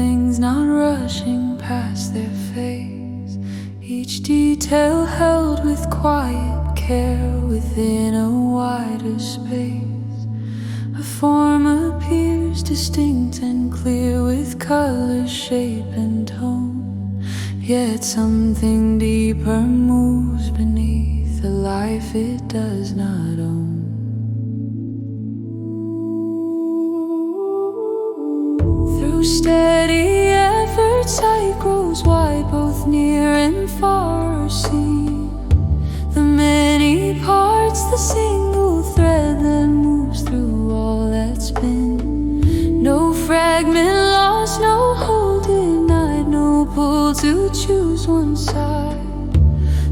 things not rushing past their phase. Each detail held with quiet care within a wider space. A form appears distinct and clear with color, shape, and tone. Yet something deeper moves beneath a life it does not own. Through steady effort, sight grows wide, both near and far are seen. The many parts, the single thread that moves through all that's been. No fragment lost, no hold denied, no pull to choose one side.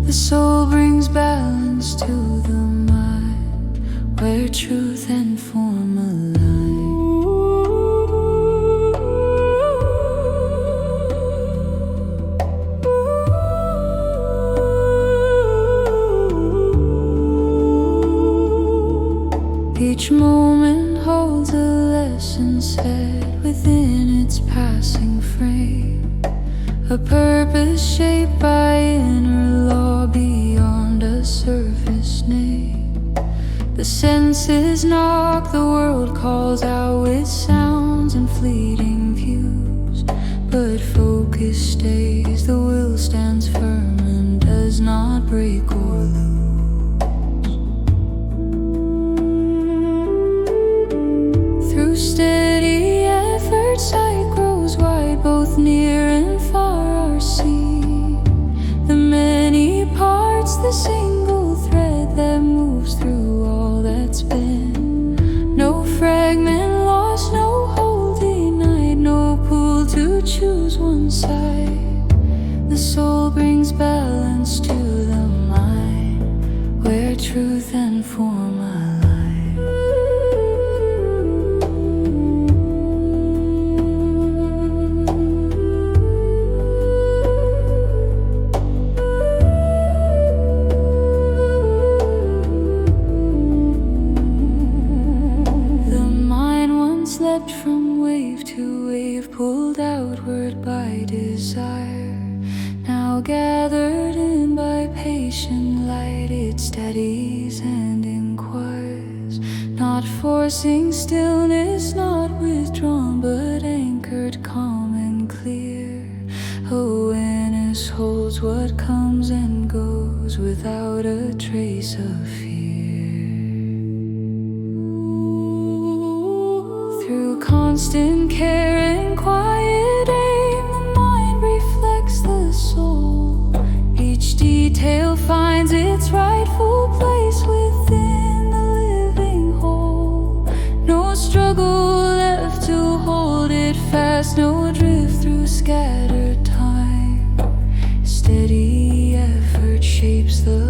The soul brings balance to the mind, where truth and form align. Each moment holds a lesson set within its passing frame, a purpose shaped by inner law beyond a surface name. The senses knock, the world calls out with sounds and fleeting views, but focus stays, the will stands firm and does not break or lose. Through steady effort, sight grows wide, both near and far are seen. The many parts, the single thread that moves through all that's been. No fragment lost, no hold denied, no pull to choose one side. The soul brings balance to the mind, where truth and form align. Slept from wave to wave, pulled outward by desire. Now gathered in by patient light, it steadies and inquires. Not forcing stillness, not withdrawn, but anchored, calm and clear. Awareness holds what comes and goes without a trace of fear. Through constant care and quiet aim, the mind reflects the soul. Each detail finds its rightful place within the living whole. No struggle left to hold it fast, no drift through scattered time. Steady effort shapes the